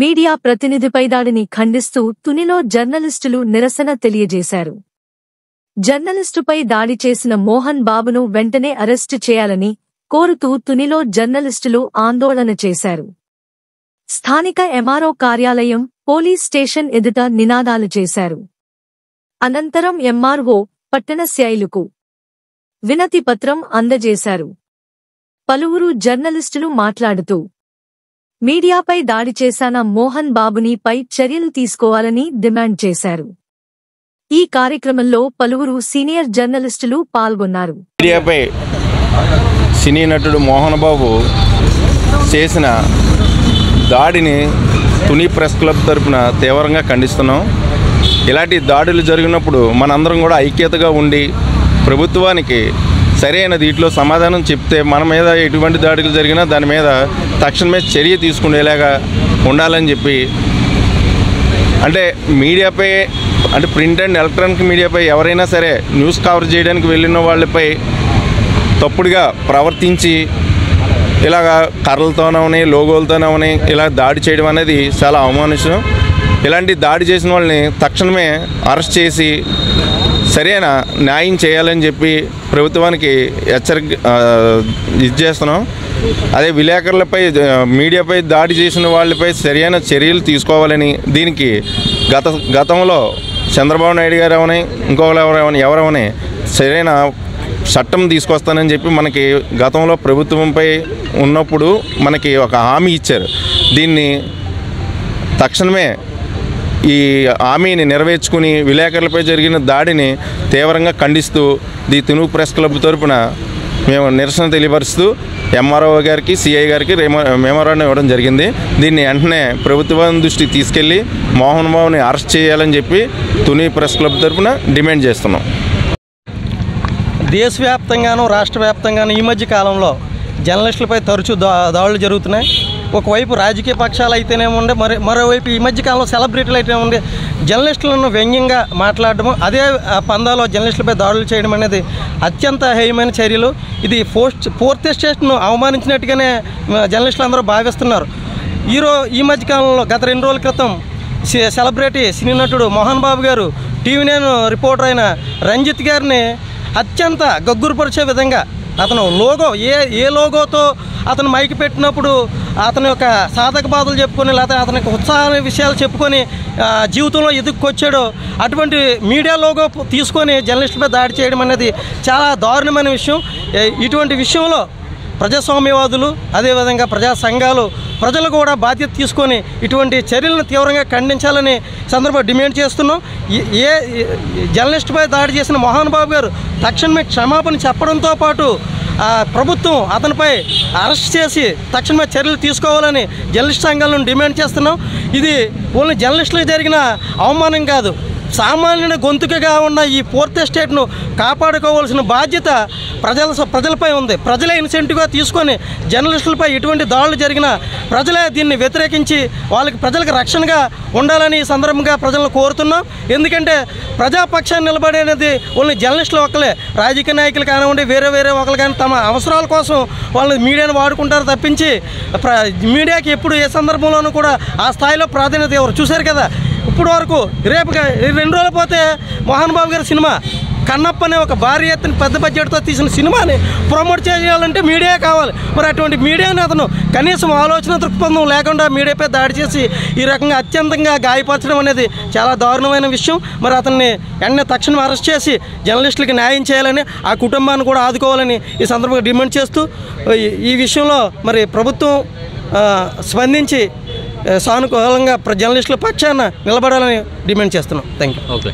Media ప్రతినిధిపై దాడిని ఖండిస్తూ తునిలో జర్నలిస్టులు నిరసన తెలియజేశారు. జర్నలిస్టుపై దాడి చేసిన మోహన్ బాబును వెంటనే అరెస్టు చేయాలని కోరుతూ తునిలో జర్నలిస్టులు ఆందోళన చేశారు. స్థానిక ఎంఆర్ఓ కార్యాలయం, పోలీస్ స్టేషన్ ఎదుట నినాదాలు చేశారు. అనంతరం ఎంఆర్ఓ, పట్టణ సైలుకు వినతి పత్రం అందజేశారు. పలువురు జర్నలిస్టులు మాట్లాడుతూ మీడియాపై దాడి చేశాన మోహన్ బాబుని పై చర్యలు తీసుకోవాలని డిమాండ్ చేశారు. ఈ కార్యక్రమంలో పలువురు సీనియర్ జర్నలిస్టులు పాల్గొన్నారు. మీడియాపై సినీ నటుడు మోహన్ బాబు చేసిన దాడిని తుని ప్రెస్ క్లబ్ తరపున తీవ్రంగా ఖండిస్తున్నాం. ఇలాంటి దాడులు జరిగినప్పుడు మనందరం కూడా ఐక్యతగా ఉండి ప్రభుత్వానికి సరైన దీంట్లో సమాధానం చెప్తే మన మీద ఎటువంటి దాడులు జరిగినా దాని మీద తక్షణమే చర్య తీసుకునేలాగా ఉండాలని చెప్పి, అంటే మీడియాపై, అంటే ప్రింట్ అండ్ ఎలక్ట్రానిక్ మీడియాపై ఎవరైనా సరే న్యూస్ కవర్ చేయడానికి వెళ్ళిన వాళ్ళపై తప్పుడుగా ప్రవర్తించి ఇలాగా కర్రలతోనవని లోగోలతోనవని ఇలా దాడి చేయడం అనేది చాలా అవమానించడం. ఇలాంటి దాడి చేసిన వాళ్ళని తక్షణమే అరెస్ట్ చేసి సరైన న్యాయం చేయాలని చెప్పి ప్రభుత్వానికి హెచ్చరిక చేస్తున్నాం. అదే విలేకరులపై, మీడియాపై దాడి చేసిన వాళ్ళపై సరైన చర్యలు తీసుకోవాలని, దీనికి గతంలో చంద్రబాబు నాయుడు గారు అవని ఇంకొకరు ఎవరవని సరైన చట్టం తీసుకొస్తానని చెప్పి మనకి గతంలో ప్రభుత్వంపై ఉన్నప్పుడు మనకి ఒక హామీ ఇచ్చారు. దీన్ని తక్షణమే ఈ హామీని నెరవేర్చుకుని విలేకరులపై జరిగిన దాడిని తీవ్రంగా ఖండిస్తూ ది తుని ప్రెస్ క్లబ్ తరపున మేము నిరసన తెలియపరుస్తూ ఎంఆర్ఓ గారికి, సిఐ గారికి మెమోరాండం ఇవ్వడం జరిగింది. దీన్ని వెంటనే ప్రభుత్వం దృష్టికి తీసుకెళ్లి మోహన్ బాబుని అరెస్ట్ చేయాలని చెప్పి తుని ప్రెస్ క్లబ్ తరపున డిమాండ్ చేస్తున్నాం. దేశవ్యాప్తంగాను రాష్ట్ర వ్యాప్తంగాను ఈ మధ్య కాలంలో జర్నలిస్టులపై తరచూ దాడులు జరుగుతున్నాయి. ఒకవైపు రాజకీయ పక్షాలు అయితేనే ఉండే, మరోవైపు ఈ మధ్య కాలంలో సెలబ్రిటీలు అయితేనే ఉండే జర్నలిస్టులను వ్యంగ్యంగా మాట్లాడడం, అదే పందాలో జర్నలిస్టులపై దాడులు చేయడం అనేది అత్యంత హేయమైన చర్యలు. ఇది ఫోర్త్ ఎస్టేట్ను అవమానించినట్టుగానే జర్నలిస్టులు అందరూ భావిస్తున్నారు. ఈ మధ్య కాలంలో గత 2 రోజుల క్రితం సెలబ్రిటీ సినీ నటుడు మోహన్ బాబు గారు TV9 రిపోర్టర్ అయిన రంజిత్ గారిని అత్యంత గగ్గురుపరిచే విధంగా అతను లోగో ఏ లోగోతో అతను మైకి పెట్టినప్పుడు అతని యొక్క సాధక బాధలు చెప్పుకొని, లేకపోతే అతని ఉత్సాహ విషయాలు చెప్పుకొని జీవితంలో ఎదుక్కొచ్చాడో అటువంటి మీడియా లోగో తీసుకొని జర్నలిస్టులపై దాడి చేయడం అనేది చాలా దారుణమైన విషయం. ఇటువంటి విషయంలో ప్రజాస్వామ్యవాదులు, అదేవిధంగా ప్రజా సంఘాలు, ప్రజలు కూడా బాధ్యత తీసుకొని ఇటువంటి చర్యలను తీవ్రంగా ఖండించాలని సందర్భంగా డిమాండ్ చేస్తున్నాం. ఏ జర్నలిస్టుపై దాడి చేసిన మోహన్ బాబు గారు తక్షణమే క్షమాపణ చెప్పడంతో పాటు ప్రభుత్వం అతనిపై అరెస్ట్ చేసి తక్షణమే చర్యలు తీసుకోవాలని జర్నలిస్ట్ సంఘాలను డిమాండ్ చేస్తున్నాం. ఇది ఓన్లీ జర్నలిస్టులకు జరిగిన అవమానం కాదు, సామాన్యుని గొంతుకగా ఉన్న ఈ ఫోర్త్ ఎస్టేట్ను కాపాడుకోవాల్సిన బాధ్యత ప్రజలపై ఉంది. ప్రజలే ఇన్సెంటివ్గా తీసుకొని జర్నలిస్టులపై ఎటువంటి దాడులు జరిగినా ప్రజలే దీన్ని వ్యతిరేకించి ప్రజలకు రక్షణగా ఉండాలని ఈ సందర్భంగా ప్రజలను కోరుతున్నాం. ఎందుకంటే ప్రజాపక్షాన్ని నిలబడేది ఓన్లీ జర్నలిస్టులు ఒక్కలే, రాజకీయ నాయకులు కానివ్వండి, వేరే ఒకరు కానీ తమ అవసరాల కోసం వాళ్ళని మీడియాను వాడుకుంటారు తప్పించి మీడియాకి ఎప్పుడు ఏ సందర్భంలోనూ కూడా ఆ స్థాయిలో ప్రాధాన్యత ఎవరు చూశారు కదా. ఇప్పుడు వరకు రేపు 2 రోజులు పోతే మోహన్ బాబు గారి సినిమా కన్నప్ప అనే ఒక భారీ ఎత్తున పెద్ద బడ్జెట్తో తీసిన సినిమాని ప్రమోట్ చేయాలంటే మీడియా కావాలి. మరి అటువంటి మీడియాని అతను కనీసం ఆలోచన దృక్పథం లేకుండా మీడియాపై దాడి చేసి ఈ రకంగా అత్యంతంగా గాయపరచడం అనేది చాలా దారుణమైన విషయం. మరి అతన్ని వెంటనే తక్షణం అరెస్ట్ చేసి జర్నలిస్టులకి న్యాయం చేయాలని, ఆ కుటుంబాన్ని కూడా ఆదుకోవాలని ఈ సందర్భంగా డిమాండ్ చేస్తూ ఈ విషయంలో మరి ప్రభుత్వం స్పందించి సానుకూలంగా జర్నలిస్టుల పక్షాన నిలబడాలని డిమాండ్ చేస్తున్నాం. Thank you.